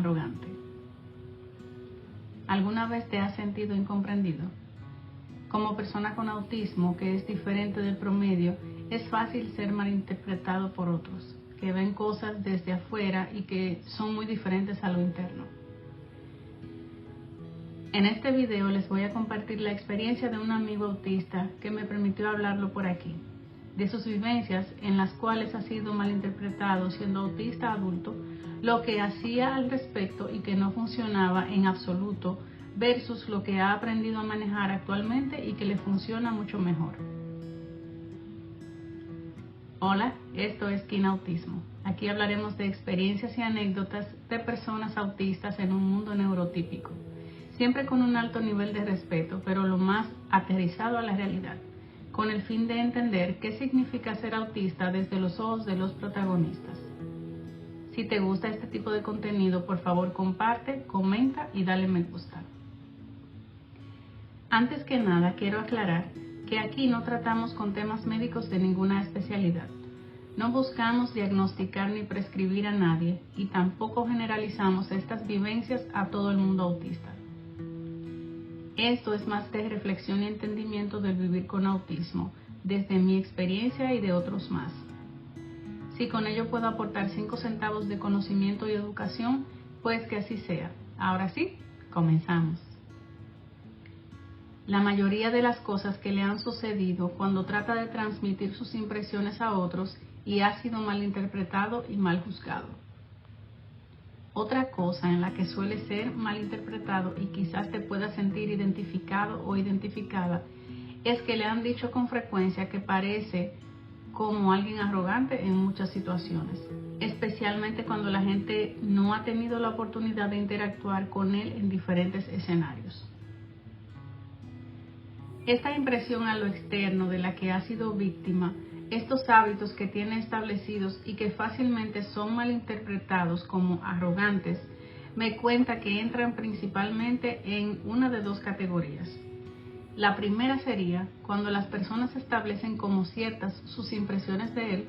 arrogante. ¿Alguna vez te has sentido incomprendido? Como persona con autismo, que es diferente del promedio, es fácil ser malinterpretado por otros, que ven cosas desde afuera y que son muy diferentes a lo interno. En este video les voy a compartir la experiencia de un amigo autista que me permitió hablarlo por aquí, de sus vivencias en las cuales ha sido malinterpretado siendo autista adulto, lo que hacía al respecto y que no funcionaba en absoluto, versus lo que ha aprendido a manejar actualmente y que le funciona mucho mejor. Hola, esto es Kin Autismo. Aquí hablaremos de experiencias y anécdotas de personas autistas en un mundo neurotípico, siempre con un alto nivel de respeto, pero lo más aterrizado a la realidad, con el fin de entender qué significa ser autista desde los ojos de los protagonistas. Si te gusta este tipo de contenido, por favor comparte, comenta y dale me gusta. Antes que nada, quiero aclarar que aquí no tratamos con temas médicos de ninguna especialidad. No buscamos diagnosticar ni prescribir a nadie y tampoco generalizamos estas vivencias a todo el mundo autista. Esto es más de reflexión y entendimiento del vivir con autismo, desde mi experiencia y de otros más. Si con ello puedo aportar 5 centavos de conocimiento y educación, pues que así sea. Ahora sí, comenzamos. La mayoría de las cosas que le han sucedido cuando trata de transmitir sus impresiones a otros y ha sido malinterpretado y mal juzgado. Otra cosa en la que suele ser malinterpretado y quizás te puedas sentir identificado o identificada es que le han dicho con frecuencia que parece como alguien arrogante en muchas situaciones, especialmente cuando la gente no ha tenido la oportunidad de interactuar con él en diferentes escenarios. Esta impresión a lo externo de la que ha sido víctima, estos hábitos que tiene establecidos y que fácilmente son malinterpretados como arrogantes, me cuenta que entran principalmente en una de 2 categorías. La primera sería cuando las personas establecen como ciertas sus impresiones de él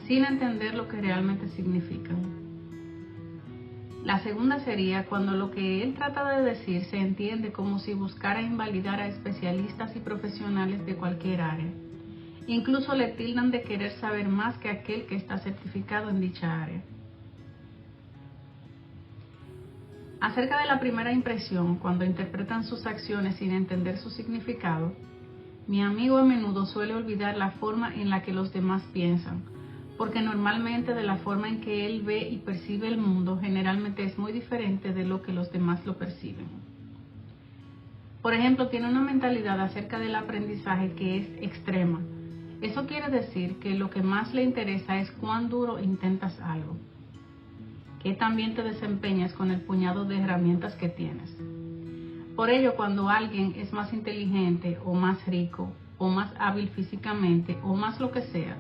sin entender lo que realmente significan. La segunda sería cuando lo que él trata de decir se entiende como si buscara invalidar a especialistas y profesionales de cualquier área. Incluso le tildan de querer saber más que aquel que está certificado en dicha área. Acerca de la primera impresión, cuando interpretan sus acciones sin entender su significado, mi amigo a menudo suele olvidar la forma en la que los demás piensan, porque normalmente de la forma en que él ve y percibe el mundo generalmente es muy diferente de lo que los demás lo perciben. Por ejemplo, tiene una mentalidad acerca del aprendizaje que es extrema. Eso quiere decir que lo que más le interesa es cuán duro intentas algo, qué tan bien te desempeñas con el puñado de herramientas que tienes. Por ello, cuando alguien es más inteligente o más rico o más hábil físicamente o más lo que sea,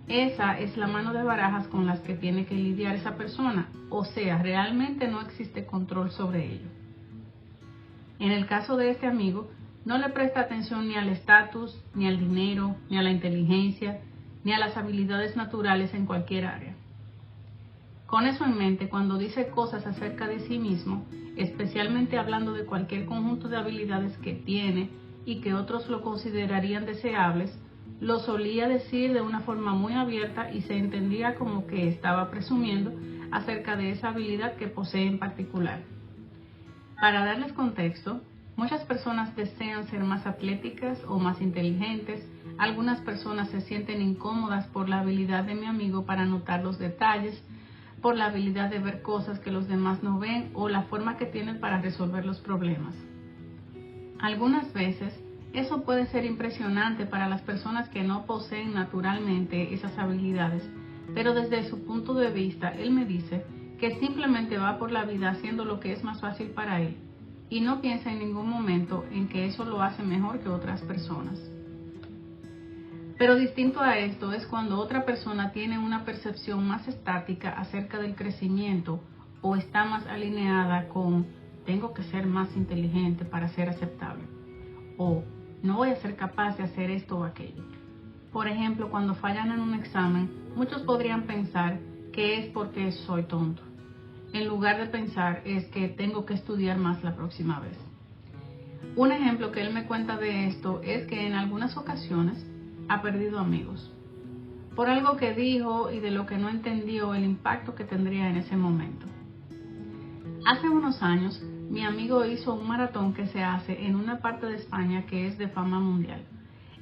esa es la mano de barajas con las que tiene que lidiar esa persona, o sea, realmente no existe control sobre ello. En el caso de este amigo, no le presta atención ni al estatus, ni al dinero, ni a la inteligencia, ni a las habilidades naturales en cualquier área. Con eso en mente, cuando dice cosas acerca de sí mismo, especialmente hablando de cualquier conjunto de habilidades que tiene y que otros lo considerarían deseables, lo solía decir de una forma muy abierta y se entendía como que estaba presumiendo acerca de esa habilidad que posee en particular. Para darles contexto, muchas personas desean ser más atléticas o más inteligentes. Algunas personas se sienten incómodas por la habilidad de mi amigo para notar los detalles, por la habilidad de ver cosas que los demás no ven o la forma que tienen para resolver los problemas. Algunas veces, eso puede ser impresionante para las personas que no poseen naturalmente esas habilidades, pero desde su punto de vista, él me dice que simplemente va por la vida haciendo lo que es más fácil para él y no piensa en ningún momento en que eso lo hace mejor que otras personas. Pero distinto a esto es cuando otra persona tiene una percepción más estática acerca del crecimiento o está más alineada con tengo que ser más inteligente para ser aceptable o no voy a ser capaz de hacer esto o aquello. Por ejemplo, cuando fallan en un examen, muchos podrían pensar que es porque soy tonto. en lugar de pensar es que tengo que estudiar más la próxima vez. Un ejemplo que él me cuenta de esto es que en algunas ocasiones ha perdido amigos por algo que dijo y de lo que no entendió el impacto que tendría en ese momento. Hace unos años, mi amigo hizo un maratón que se hace en una parte de España que es de fama mundial,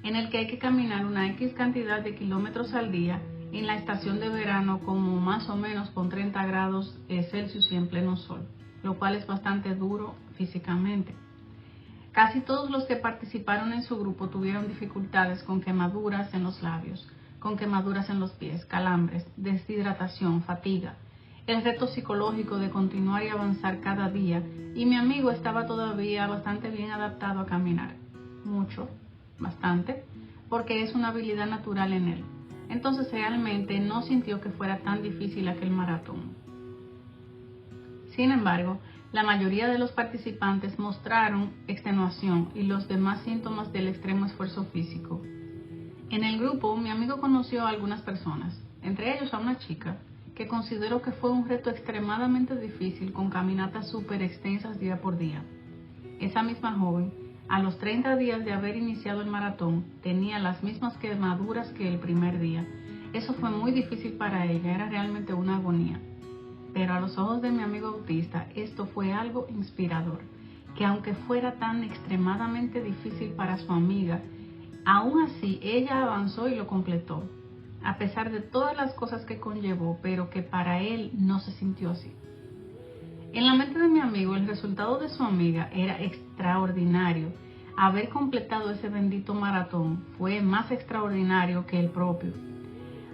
en el que hay que caminar una X cantidad de kilómetros al día en la estación de verano, como más o menos con 30 grados Celsius y en pleno sol, lo cual es bastante duro físicamente. Casi todos los que participaron en su grupo tuvieron dificultades con quemaduras en los labios, con quemaduras en los pies, calambres, deshidratación, fatiga, el reto psicológico de continuar y avanzar cada día, y mi amigo estaba todavía bastante bien adaptado a caminar, mucho, bastante, porque es una habilidad natural en él. Entonces realmente no sintió que fuera tan difícil aquel maratón. Sin embargo, la mayoría de los participantes mostraron extenuación y los demás síntomas del extremo esfuerzo físico. En el grupo, mi amigo conoció a algunas personas, entre ellos a una chica, que consideró que fue un reto extremadamente difícil con caminatas súper extensas día por día. Esa misma joven, a los 30 días de haber iniciado el maratón, tenía las mismas quemaduras que el primer día. Eso fue muy difícil para ella, era realmente una agonía. Pero a los ojos de mi amigo autista, esto fue algo inspirador, que aunque fuera tan extremadamente difícil para su amiga, aún así ella avanzó y lo completó, a pesar de todas las cosas que conllevó, pero que para él no se sintió así. En la mente de mi amigo, el resultado de su amiga era extraordinario. Haber completado ese bendito maratón fue más extraordinario que el propio,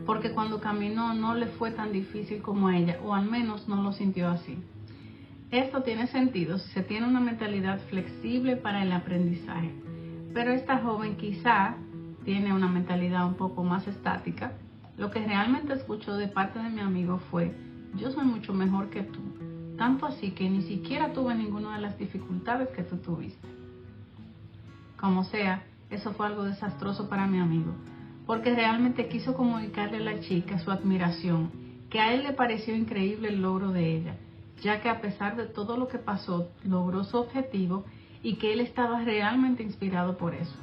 porque cuando caminó no le fue tan difícil como a ella, o al menos no lo sintió así. Esto tiene sentido si se tiene una mentalidad flexible para el aprendizaje, pero esta joven quizá tiene una mentalidad un poco más estática. Lo que realmente escuchó de parte de mi amigo fue: yo soy mucho mejor que tú, tanto así que ni siquiera tuve ninguna de las dificultades que tú tuviste. Como sea, eso fue algo desastroso para mi amigo, porque realmente quiso comunicarle a la chica su admiración, que a él le pareció increíble el logro de ella, ya que a pesar de todo lo que pasó, logró su objetivo y que él estaba realmente inspirado por eso.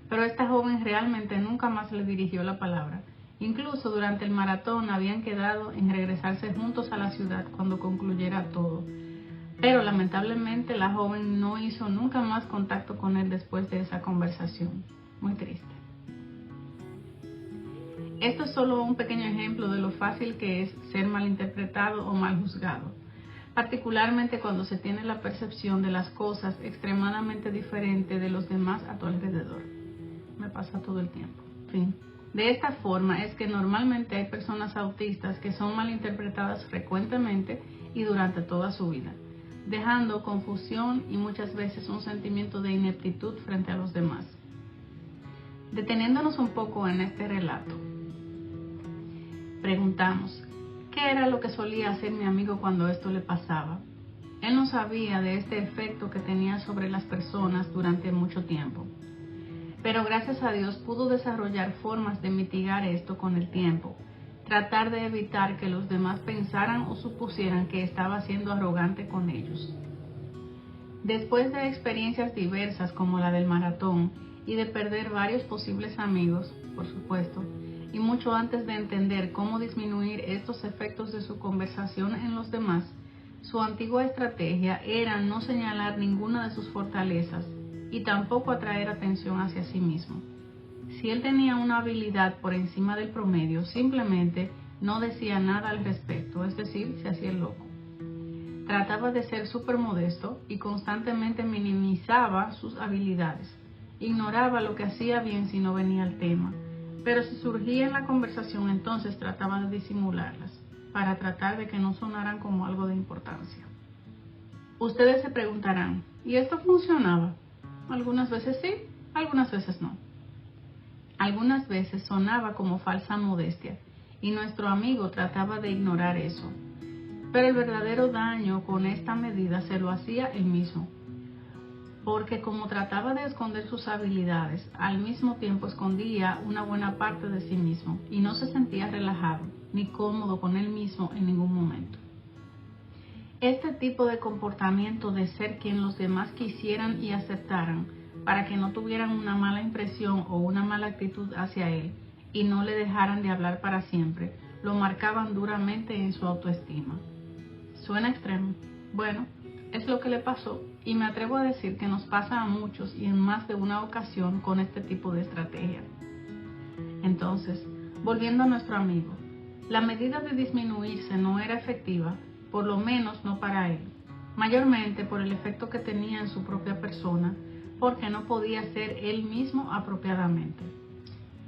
Pero esta joven realmente nunca más le dirigió la palabra. Incluso durante el maratón habían quedado en regresarse juntos a la ciudad cuando concluyera todo. Pero lamentablemente la joven no hizo nunca más contacto con él después de esa conversación. Muy triste. Esto es solo un pequeño ejemplo de lo fácil que es ser malinterpretado o mal juzgado, particularmente cuando se tiene la percepción de las cosas extremadamente diferente de los demás a tu alrededor. Me pasa todo el tiempo. Fin. De esta forma es que normalmente hay personas autistas que son malinterpretadas frecuentemente y durante toda su vida, dejando confusión y muchas veces un sentimiento de ineptitud frente a los demás. Deteniéndonos un poco en este relato, preguntamos, ¿qué era lo que solía hacer mi amigo cuando esto le pasaba? Él no sabía de este efecto que tenía sobre las personas durante mucho tiempo, pero gracias a Dios pudo desarrollar formas de mitigar esto con el tiempo, tratar de evitar que los demás pensaran o supusieran que estaba siendo arrogante con ellos. Después de experiencias diversas como la del maratón y de perder varios posibles amigos, por supuesto, y mucho antes de entender cómo disminuir estos efectos de su conversación en los demás, su antigua estrategia era no señalar ninguna de sus fortalezas y tampoco atraer atención hacia sí mismo. Si él tenía una habilidad por encima del promedio, simplemente no decía nada al respecto, es decir, se hacía el loco. Trataba de ser súper modesto y constantemente minimizaba sus habilidades. Ignoraba lo que hacía bien si no venía al tema, pero si surgía en la conversación, entonces trataba de disimularlas, para tratar de que no sonaran como algo de importancia. Ustedes se preguntarán, ¿y esto funcionaba? Algunas veces sí, algunas veces no. Algunas veces sonaba como falsa modestia, y nuestro amigo trataba de ignorar eso. Pero el verdadero daño con esta medida se lo hacía él mismo, porque como trataba de esconder sus habilidades, al mismo tiempo escondía una buena parte de sí mismo y no se sentía relajado ni cómodo con él mismo en ningún momento. Este tipo de comportamiento de ser quien los demás quisieran y aceptaran para que no tuvieran una mala impresión o una mala actitud hacia él y no le dejaran de hablar para siempre, lo marcaban duramente en su autoestima. ¿Suena extremo? Bueno, es lo que le pasó y me atrevo a decir que nos pasa a muchos y en más de una ocasión con este tipo de estrategia. Entonces, volviendo a nuestro amigo, la medida de disminuirse no era efectiva, por lo menos no para él, mayormente por el efecto que tenía en su propia persona, porque no podía ser él mismo apropiadamente.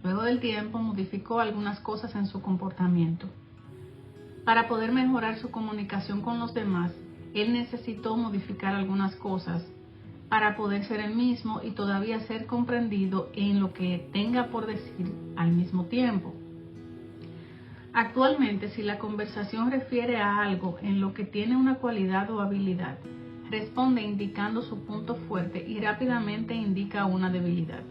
Luego del tiempo modificó algunas cosas en su comportamiento. Para poder mejorar su comunicación con los demás, él necesitó modificar algunas cosas para poder ser él mismo y todavía ser comprendido en lo que tenga por decir al mismo tiempo. Actualmente, si la conversación refiere a algo en lo que tiene una cualidad o habilidad, responde indicando su punto fuerte y rápidamente indica una debilidad.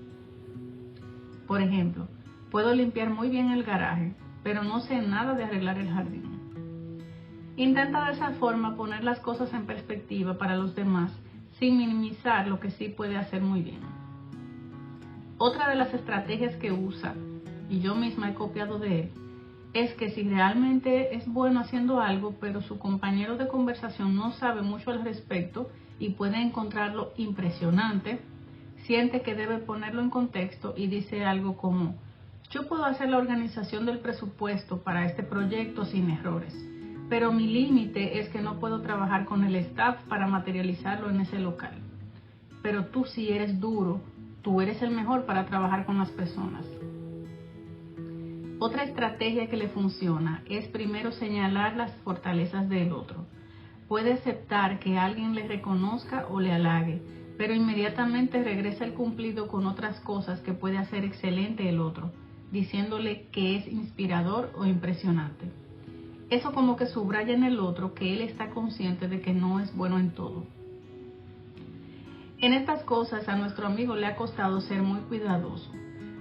Por ejemplo, puedo limpiar muy bien el garaje, pero no sé nada de arreglar el jardín. Intenta de esa forma poner las cosas en perspectiva para los demás sin minimizar lo que sí puede hacer muy bien. Otra de las estrategias que usa, y yo misma he copiado de él, es que si realmente es bueno haciendo algo, pero su compañero de conversación no sabe mucho al respecto y puede encontrarlo impresionante, siente que debe ponerlo en contexto y dice algo como: yo puedo hacer la organización del presupuesto para este proyecto sin errores, pero mi límite es que no puedo trabajar con el staff para materializarlo en ese local. Pero tú sí eres duro, tú eres el mejor para trabajar con las personas. Otra estrategia que le funciona es primero señalar las fortalezas del otro. Puede aceptar que alguien le reconozca o le halague, pero inmediatamente regresa el cumplido con otras cosas que puede hacer excelente el otro, diciéndole que es inspirador o impresionante. Eso como que subraya en el otro que él está consciente de que no es bueno en todo. En estas cosas a nuestro amigo le ha costado ser muy cuidadoso.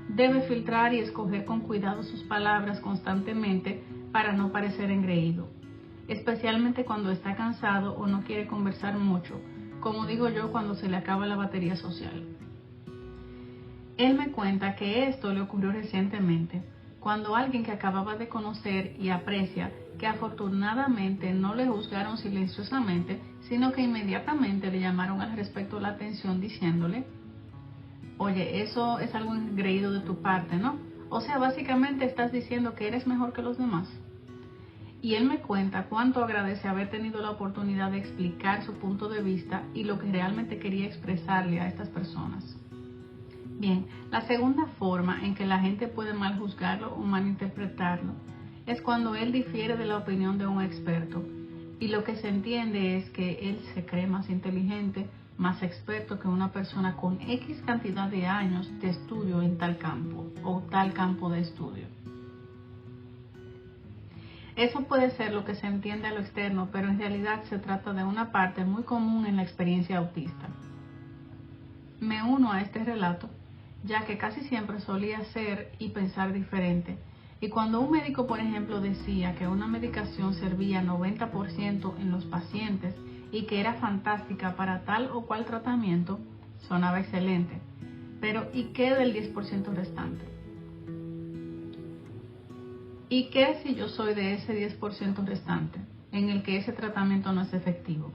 Debe filtrar y escoger con cuidado sus palabras constantemente para no parecer engreído, especialmente cuando está cansado o no quiere conversar mucho, como digo yo cuando se le acaba la batería social. Él me cuenta que esto le ocurrió recientemente, cuando alguien que acababa de conocer y aprecia, que afortunadamente no le juzgaron silenciosamente, sino que inmediatamente le llamaron al respecto la atención diciéndole: oye, eso es algo engreído de tu parte, ¿no? O sea, básicamente estás diciendo que eres mejor que los demás. Y él me cuenta cuánto agradece haber tenido la oportunidad de explicar su punto de vista y lo que realmente quería expresarle a estas personas. Bien, la segunda forma en que la gente puede mal juzgarlo o malinterpretarlo es cuando él difiere de la opinión de un experto y lo que se entiende es que él se cree más inteligente, más experto que una persona con X cantidad de años de estudio en tal campo o tal campo de estudio. Eso puede ser lo que se entiende a lo externo, pero en realidad se trata de una parte muy común en la experiencia autista. Me uno a este relato, ya que casi siempre solía ser y pensar diferente. Y cuando un médico, por ejemplo, decía que una medicación servía 90% en los pacientes y que era fantástica para tal o cual tratamiento, sonaba excelente. Pero ¿y qué del 10% restante? ¿Y qué si yo soy de ese 10% restante, en el que ese tratamiento no es efectivo?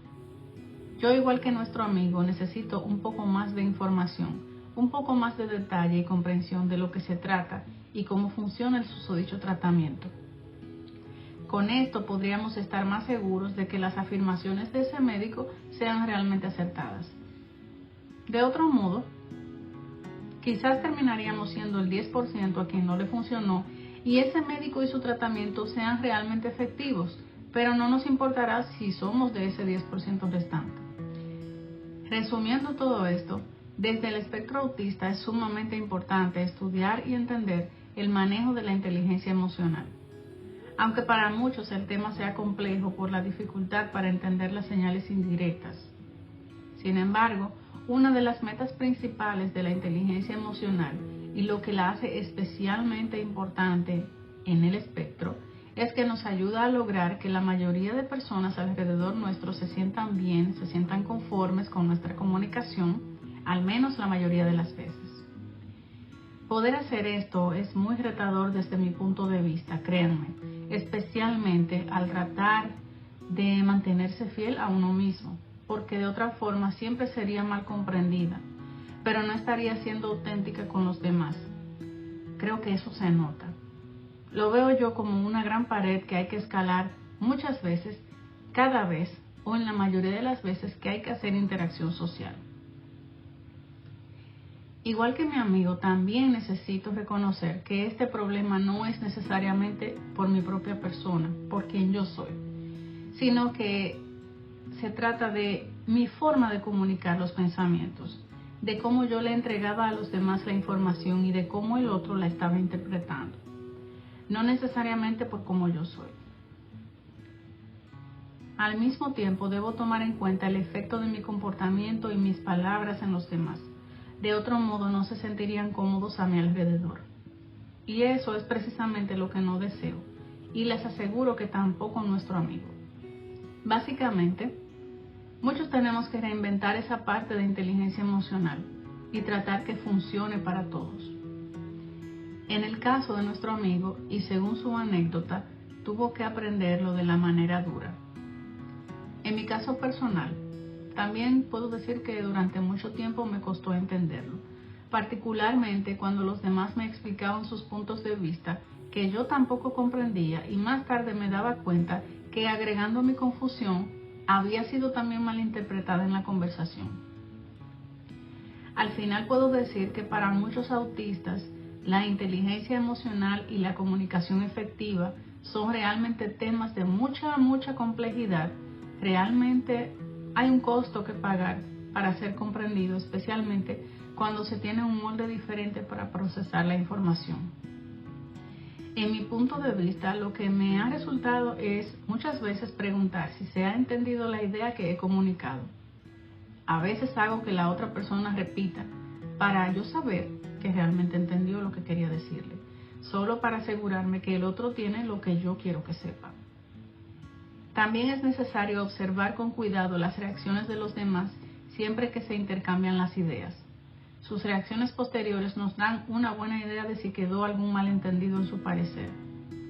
Yo, igual que nuestro amigo, necesito un poco más de información, un poco más de detalle y comprensión de lo que se trata y cómo funciona el susodicho tratamiento. Con esto podríamos estar más seguros de que las afirmaciones de ese médico sean realmente acertadas. De otro modo, quizás terminaríamos siendo el 10% a quien no le funcionó y ese médico y su tratamiento sean realmente efectivos, pero no nos importará si somos de ese 10% restante. Resumiendo todo esto, desde el espectro autista es sumamente importante estudiar y entender el manejo de la inteligencia emocional. Aunque para muchos el tema sea complejo por la dificultad para entender las señales indirectas. Sin embargo, una de las metas principales de la inteligencia emocional y lo que la hace especialmente importante en el espectro es que nos ayuda a lograr que la mayoría de personas alrededor nuestro se sientan bien, se sientan conformes con nuestra comunicación, al menos la mayoría de las veces. Poder hacer esto es muy retador desde mi punto de vista, créanme, especialmente al tratar de mantenerse fiel a uno mismo, porque de otra forma siempre sería mal comprendida, pero no estaría siendo auténtica con los demás. Creo que eso se nota. Lo veo yo como una gran pared que hay que escalar muchas veces, cada vez o en la mayoría de las veces que hay que hacer interacción social. Igual que mi amigo, también necesito reconocer que este problema no es necesariamente por mi propia persona, por quien yo soy, sino que se trata de mi forma de comunicar los pensamientos, de cómo yo le entregaba a los demás la información y de cómo el otro la estaba interpretando, no necesariamente por cómo yo soy. Al mismo tiempo, debo tomar en cuenta el efecto de mi comportamiento y mis palabras en los demás. De otro modo, no se sentirían cómodos a mi alrededor. Y eso es precisamente lo que no deseo, y les aseguro que tampoco nuestro amigo. Básicamente, muchos tenemos que reinventar esa parte de inteligencia emocional y tratar que funcione para todos. En el caso de nuestro amigo, y según su anécdota, tuvo que aprenderlo de la manera dura. En mi caso personal, también puedo decir que durante mucho tiempo me costó entenderlo, particularmente cuando los demás me explicaban sus puntos de vista que yo tampoco comprendía y más tarde me daba cuenta que agregando mi confusión había sido también malinterpretada en la conversación. Al final puedo decir que para muchos autistas la inteligencia emocional y la comunicación efectiva son realmente temas de mucha complejidad. Realmente hay un costo que pagar para ser comprendido, especialmente cuando se tiene un molde diferente para procesar la información. En mi punto de vista, lo que me ha resultado es muchas veces preguntar si se ha entendido la idea que he comunicado. A veces hago que la otra persona repita para yo saber que realmente entendió lo que quería decirle, solo para asegurarme que el otro tiene lo que yo quiero que sepa. También es necesario observar con cuidado las reacciones de los demás siempre que se intercambian las ideas. Sus reacciones posteriores nos dan una buena idea de si quedó algún malentendido en su parecer,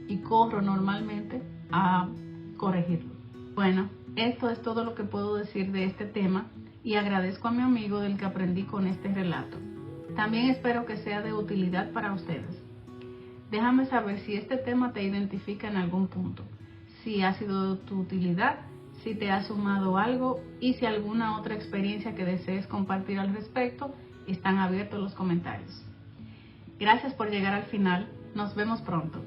y corro normalmente a corregirlo. Bueno, esto es todo lo que puedo decir de este tema y agradezco a mi amigo del que aprendí con este relato. También espero que sea de utilidad para ustedes. Déjame saber si este tema te identifica en algún punto, si ha sido de tu utilidad, si te ha sumado algo y si alguna otra experiencia que desees compartir al respecto. Están abiertos los comentarios. Gracias por llegar al final. Nos vemos pronto.